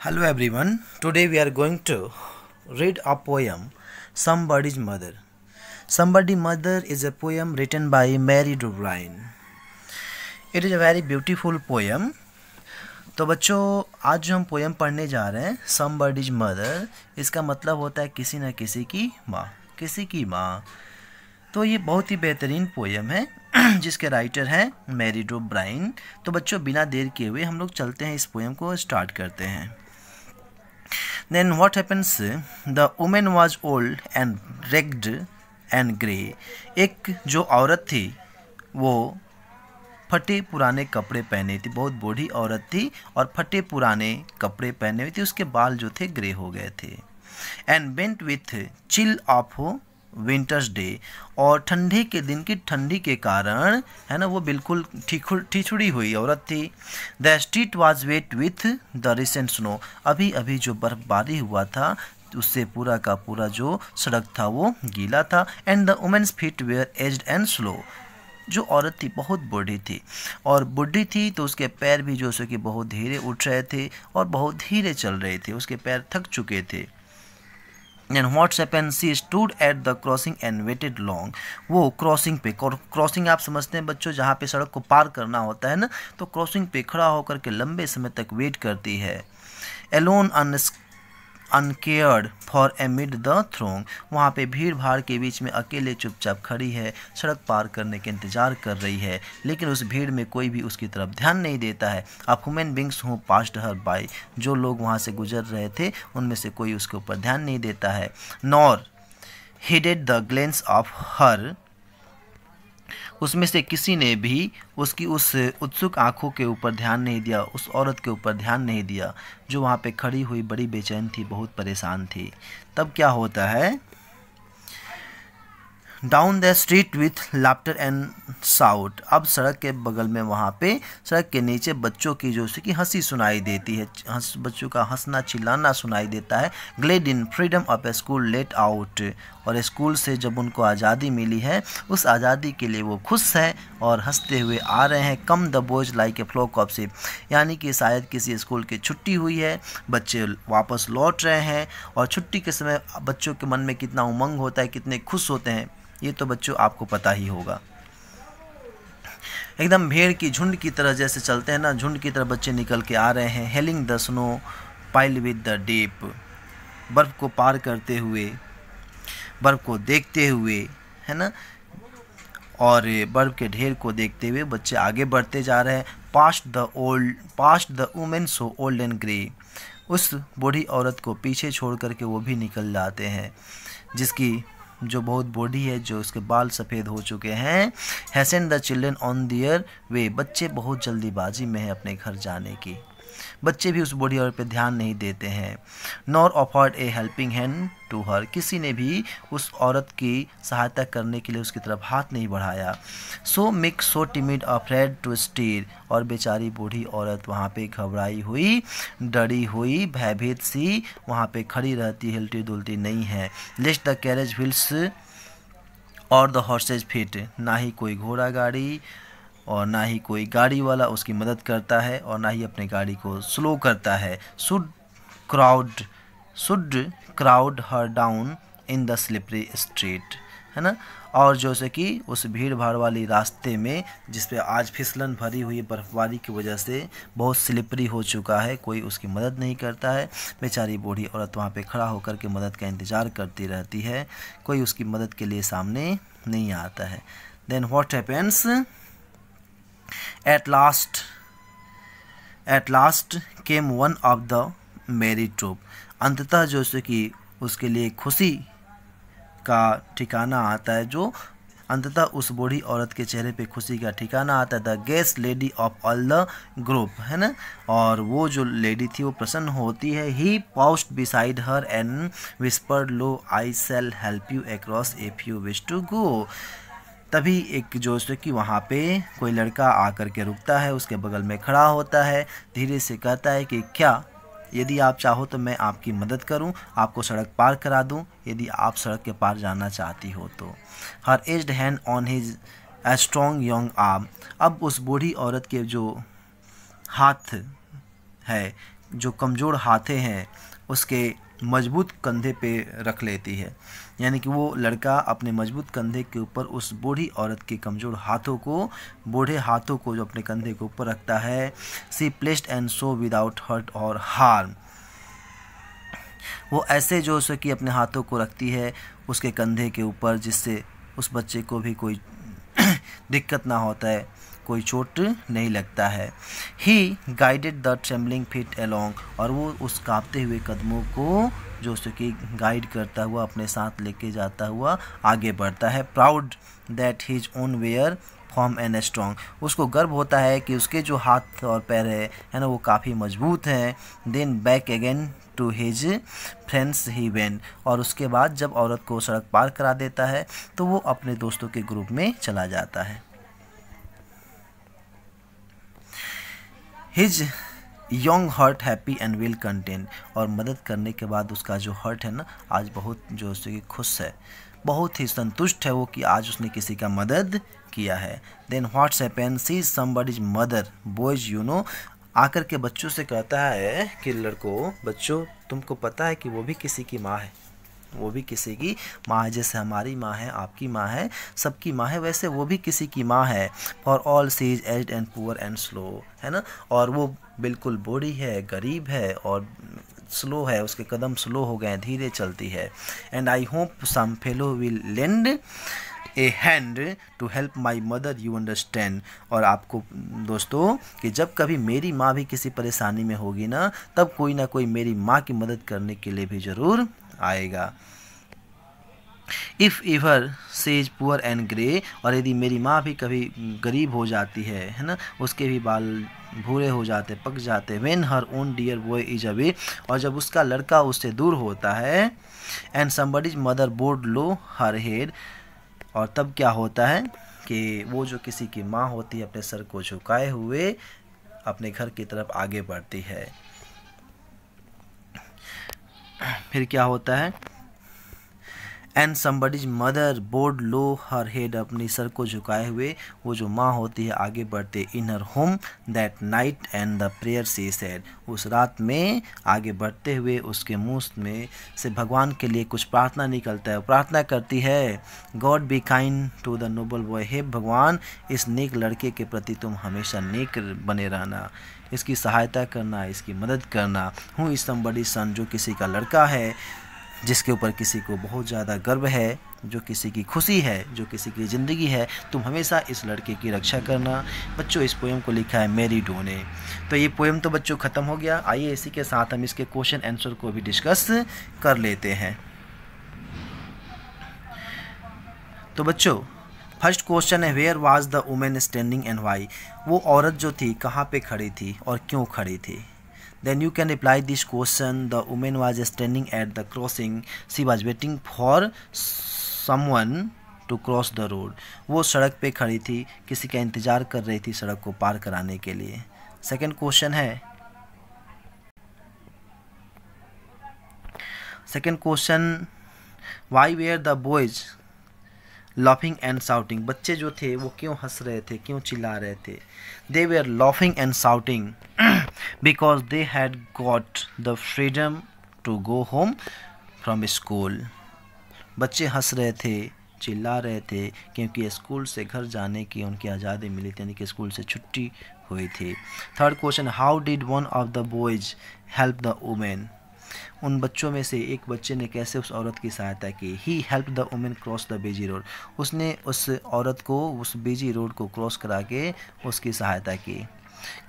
Hello everyone. Today we are going to read a poem Somebody's Mother. Somebody's Mother is a poem written by Mary D'Urbain. It is a very beautiful poem. तो बच्चों आज जो हम poem पढ़ने जा रहे हैं Somebody's Mother, इसका मतलब होता है किसी न किसी की माँ, किसी की माँ। तो ये बहुत ही बेहतरीन पोएम है जिसके राइटर हैं मैरी डुब्राइन। तो बच्चों बिना देर किए हुए हम लोग चलते हैं, इस पोएम को स्टार्ट करते हैं। Then what happens? The woman was old and ragged and grey. एक जो औरत थी वो फटे पुराने कपड़े पहने थी, बहुत बूढ़ी औरत थी और फटे पुराने कपड़े पहने हुए थी, उसके बाल जो थे ग्रे हो गए थे। And went with chill of winters day, और ठंडे के दिन की ठंडी के कारण है ना वो बिल्कुल ठिठुरी हुई औरत थी। The street was wet with the recent snow, अभी अभी जो बर्फबारी हुआ था उससे पूरा का पूरा जो सड़क था वो गीला था। And the women's feet were aged and slow, जो औरत थी बहुत बूढ़ी थी और बूढ़ी थी तो उसके पैर भी जो सो कि बहुत धीरे उठ रहे थे और बहुत धीरे चल रहे थे, उसके पैर थक चुके थे। And what happened? She stood at the crossing and waited long. वो क्रॉसिंग पे, क्रॉसिंग आप समझते हैं बच्चों, जहाँ पे सड़क को पार करना होता है ना, तो क्रॉसिंग पे खड़ा होकर के लंबे समय तक वेट करती है। Alone uncared for amid the throng, वहाँ पे भीड़ भाड़ के बीच में अकेले चुपचाप खड़ी है, सड़क पार करने के इंतज़ार कर रही है, लेकिन उस भीड़ में कोई भी उसकी तरफ ध्यान नहीं देता है। अब ह्यूमन बींग्स हूँ पास्ट हर बाई, जो लोग वहाँ से गुजर रहे थे उनमें से कोई उसके ऊपर ध्यान नहीं देता है। Nor heeded the glance of her, उसमें से किसी ने भी उसकी उस उत्सुक आंखों के ऊपर ध्यान नहीं दिया, उस औरत के ऊपर ध्यान नहीं दिया जो वहाँ पे खड़ी हुई बड़ी बेचैन थी, बहुत परेशान थी। तब क्या होता है? Down the street with laughter and shout, अब सड़क के बगल में वहाँ पे सड़क के नीचे बच्चों की जो कि हंसी सुनाई देती है, बच्चों का हंसना चिल्लाना सुनाई देता है। Glad in freedom of a school let out, और स्कूल से जब उनको आज़ादी मिली है उस आज़ादी के लिए वो खुश हैं और हंसते हुए आ रहे हैं। Come the boys like a flock of sheep, यानी कि शायद किसी स्कूल की छुट्टी हुई है, बच्चे वापस लौट रहे हैं और छुट्टी के समय बच्चों के मन में कितना उमंग होता है, कितने खुश होते हैं, ये तो बच्चों आपको पता ही होगा। एकदम भेड़ की झुंड की तरह जैसे चलते हैं ना, झुंड की तरह बच्चे निकल के आ रहे हैं। Hailing the snow pile with the deep, बर्फ़ को पार करते हुए, बर्फ़ को देखते हुए, है ना, और बर्फ़ के ढेर को देखते हुए बच्चे आगे बढ़ते जा रहे हैं। Past the women so old and grey, उस बूढ़ी औरत को पीछे छोड़ करके वो भी निकल जाते हैं, जिसकी जो बहुत बूढ़ी है, जो उसके बाल सफ़ेद हो चुके हैं। हैसन द चिल्ड्रन ऑन दियर वे, बच्चे बहुत जल्दीबाजी में हैं अपने घर जाने की, बच्चे भी उस बूढ़ी औरत पे ध्यान नहीं देते हैं। Nor offered a helping hand to her, किसी ने भी उस औरत की सहायता करने के लिए उसकी तरफ हाथ नहीं बढ़ाया। So meek so timid afraid to stir, और बेचारी बूढ़ी औरत वहाँ पे घबराई हुई, डरी हुई, भयभीत सी वहाँ पे खड़ी रहती, हिलती डुलती नहीं है। लेस्ट द कैरेज व्हील्स और द हॉर्सेज फिट, ना ही कोई घोड़ा गाड़ी और ना ही कोई गाड़ी वाला उसकी मदद करता है और ना ही अपने गाड़ी को स्लो करता है। Should crowd her down in the slippery street, है ना, और जैसे कि उस भीड़ भाड़ वाली रास्ते में जिस पे आज फिसलन भरी हुई बर्फ़बारी की वजह से बहुत स्लिपरी हो चुका है, कोई उसकी मदद नहीं करता है। बेचारी बूढ़ी औरत वहाँ पे खड़ा होकर के मदद का इंतज़ार करती रहती है, कोई उसकी मदद के लिए सामने नहीं आता है। Then what happens? At last came one of the merry troop, अंततः जो से कि उसके लिए खुशी का ठिकाना आता है, जो अंततः उस बूढ़ी औरत के चेहरे पे खुशी का ठिकाना आता है। The guest lady of all the group, है ना, और वो जो लेडी थी वो प्रसन्न होती है। He paused beside her and whispered low I shall help you across if you wish to go, तभी एक जो है कि वहाँ पे कोई लड़का आकर के रुकता है, उसके बगल में खड़ा होता है, धीरे से कहता है कि क्या यदि आप चाहो तो मैं आपकी मदद करूं, आपको सड़क पार करा दूं, यदि आप सड़क के पार जाना चाहती हो तो। Her aged hand on his a strong young arm, अब उस बूढ़ी औरत के जो हाथ है जो कमज़ोर हाथे हैं उसके मजबूत कंधे पे रख लेती है, यानी कि वो लड़का अपने मजबूत कंधे के ऊपर उस बूढ़ी औरत के कमज़ोर बूढ़े हाथों को जो अपने कंधे के ऊपर रखता है। She placed and so without hurt और हार्म, वो ऐसे जो है कि अपने हाथों को रखती है उसके कंधे के ऊपर, जिससे उस बच्चे को भी कोई दिक्कत ना होता है, कोई चोट नहीं लगता है। He guided the trembling feet along, और वो उस कांपते हुए कदमों को जो कि गाइड करता हुआ अपने साथ लेके जाता हुआ आगे बढ़ता है। Proud that his own were firm and strong, उसको गर्व होता है कि उसके जो हाथ और पैर है ना वो काफ़ी मजबूत हैं। Then back again to his friends he went, और उसके बाद जब औरत को सड़क पार करा देता है तो वो अपने दोस्तों के ग्रुप में चला जाता है। His young heart happy and well content, और मदद करने के बाद उसका जो हर्ट है ना आज बहुत जो उसकी खुश है, बहुत ही संतुष्ट है वो कि आज उसने किसी का मदद किया है। Then what's happen, she is somebody's mother boys you know, आकर के बच्चों से कहता है कि लड़कों, बच्चों तुमको पता है कि वो भी किसी की माँ है, वो भी किसी की माँ है, जैसे हमारी माँ है, आपकी माँ है, सबकी माँ है, वैसे वो भी किसी की माँ है। For all she is aged and poor and slow, है ना, और वो बिल्कुल बूढ़ी है, गरीब है और स्लो है, उसके कदम स्लो हो गए, धीरे चलती है। And I hope some fellow will lend a hand to help my mother, you understand, और आपको दोस्तों कि जब कभी मेरी माँ भी किसी परेशानी में होगी ना, तब कोई ना कोई मेरी माँ की मदद करने के लिए भी ज़रूर आएगा। If ever see is poor and grey, और यदि मेरी माँ भी कभी गरीब हो जाती है ना, उसके भी बाल भूरे हो जाते, पक जाते। When her own dear boy is away, और जब उसका लड़का उससे दूर होता है। And somebody's mother bowed low her head, और तब क्या होता है कि वो जो किसी की माँ होती है अपने सर को झुकाए हुए अपने घर की तरफ आगे बढ़ती है। फिर क्या होता है, and somebody's mother bowed low her head, अपनी सर को झुकाए हुए वो जो माँ होती है आगे बढ़ते। In her home that night and the prayer she said, उस रात में आगे बढ़ते हुए उसके मुंह में से भगवान के लिए कुछ प्रार्थना निकलता है, प्रार्थना करती है। God be kind to the noble boy, हे भगवान इस नेक लड़के के प्रति तुम हमेशा नेक बने रहना, इसकी सहायता करना, इसकी मदद करना। हूँ इस समबडी सन, जो किसी का लड़का है, जिसके ऊपर किसी को बहुत ज़्यादा गर्व है, जो किसी की खुशी है, जो किसी की ज़िंदगी है, तुम हमेशा इस लड़के की रक्षा करना। बच्चों इस पोएम को लिखा है मैरी डू ने। तो ये पोएम तो बच्चों ख़त्म हो गया। आइए इसी के साथ हम इसके क्वेश्चन आंसर को भी डिस्कस कर लेते हैं। तो बच्चों फर्स्ट क्वेश्चन है, where was the women standing and why, वो औरत जो थी कहाँ पे खड़ी थी और क्यों खड़ी थी। Then you can reply this question. The woman was standing at the crossing. She was waiting for someone to cross the road. वो सड़क पे खड़ी थी, किसी का इंतज़ार कर रही थी सड़क को पार कराने के लिए। सेकंड क्वेश्चन है, second question, why were the boys laughing and shouting, बच्चे जो थे वो क्यों हंस रहे थे, क्यों चिल्ला रहे थे। They were laughing and shouting because they had got the freedom to go home from school, बच्चे हंस रहे थे, चिल्ला रहे थे क्योंकि स्कूल से घर जाने की उनकी आज़ादी मिली थी, यानी कि स्कूल से छुट्टी हुई थी। Third question, how did one of the boys help the women, उन बच्चों में से एक बच्चे ने कैसे उस औरत की सहायता की। He helped the women cross the busy road, उसने उस औरत को उस बिजी रोड को क्रॉस करा के उसकी सहायता की।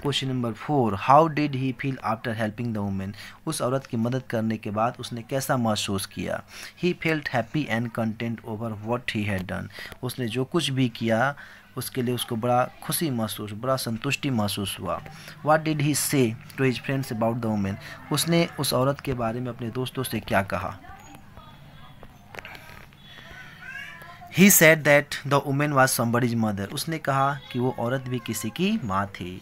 Question number 4, how did he feel after helping the women, उस औरत की मदद करने के बाद उसने कैसा महसूस किया। He felt happy and content over what he had done, उसने जो कुछ भी किया उसके लिए उसको बड़ा खुशी महसूस, बड़ा संतुष्टि महसूस हुआ। What did he say to his friends about the women, उसने उस औरत के बारे में अपने दोस्तों से क्या कहा। He said that the women was somebody's mother, उसने कहा कि वो औरत भी किसी की माँ थी।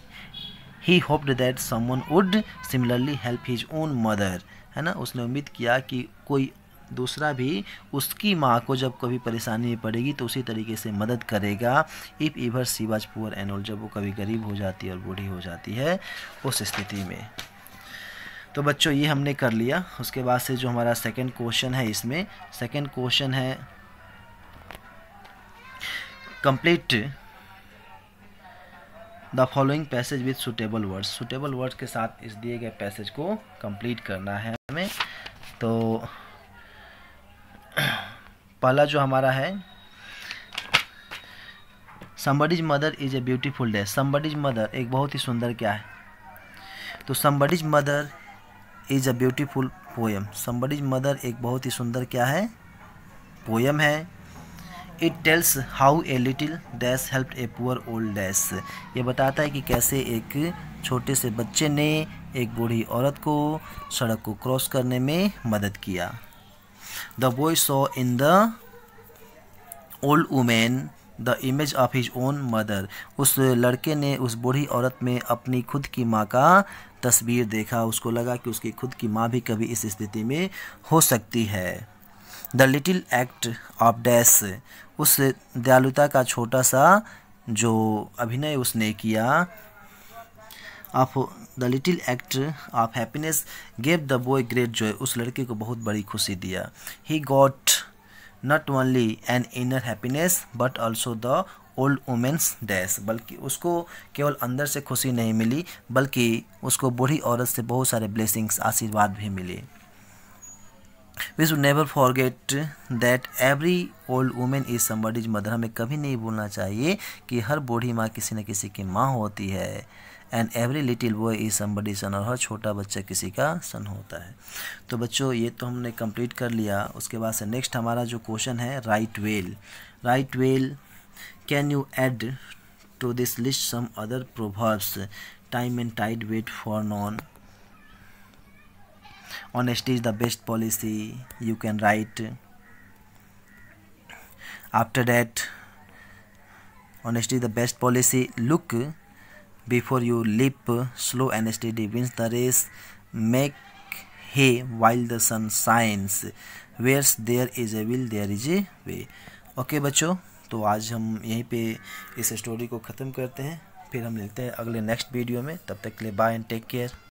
He hoped that someone would similarly help his own mother, है ना, उसने उम्मीद किया कि कोई दूसरा भी उसकी माँ को जब कभी परेशानी में पड़ेगी तो उसी तरीके से मदद करेगा। If ever she was poor and old, जब वो कभी गरीब हो जाती है और बूढ़ी हो जाती है उस स्थिति में। तो बच्चों ये हमने कर लिया। उसके बाद से जो हमारा सेकंड क्वेश्चन है, इसमें सेकंड क्वेश्चन है complete the following passage with suitable words. Suitable words के साथ इस दिए गए पैसेज को कंप्लीट करना है हमें। तो पहला जो हमारा है, somebody's mother is a beautiful day. Somebody's mother एक बहुत ही सुंदर क्या है, तो somebody's mother is a beautiful poem. Somebody's mother एक बहुत ही सुंदर क्या है, पोएम है। It tells how a little dash helped a poor old dash. ये बताता है कि कैसे एक छोटे से बच्चे ने एक बूढ़ी औरत को सड़क को क्रॉस करने में मदद किया। The boy saw in the old women the image of his own mother. उस लड़के ने उस बूढ़ी औरत में अपनी खुद की माँ का तस्वीर देखा। उसको लगा कि उसकी खुद की माँ भी कभी इस स्थिति में हो सकती है। The little act of dash, उस दयालुता का छोटा सा जो अभिनय उसने किया, of the little act of happiness gave the boy great Joy. उस लड़के को बहुत बड़ी खुशी दिया। He got not only an inner happiness but also the old woman's dash। बल्कि उसको केवल अंदर से खुशी नहीं मिली, बल्कि उसको बूढ़ी औरत से बहुत सारे ब्लेसिंग्स, आशीर्वाद भी मिले। We should never forget that every old woman is somebody's mother। हमें कभी नहीं भूलना चाहिए कि हर बूढ़ी माँ किसी न किसी की माँ होती है। And every little boy is somebody son, और हर छोटा बच्चा किसी का सन होता है। तो बच्चों ये तो हमने कंप्लीट कर लिया। उसके बाद से नेक्स्ट हमारा जो क्वेश्चन है, right well. Right well, can you add to this list some other proverbs. Time and tide wait for none. Honesty is the best policy, you can write. After that, honesty is the best policy. Look before you leap, slow and steady wins the race. Make hay while the sun shines. Where there is a will, there is a way. Okay बच्चों, तो आज हम यहीं पे इस story को ख़त्म करते हैं। फिर हम मिलते हैं अगले नेक्स्ट वीडियो में। तब तक के लिए बाय एंड टेक केयर।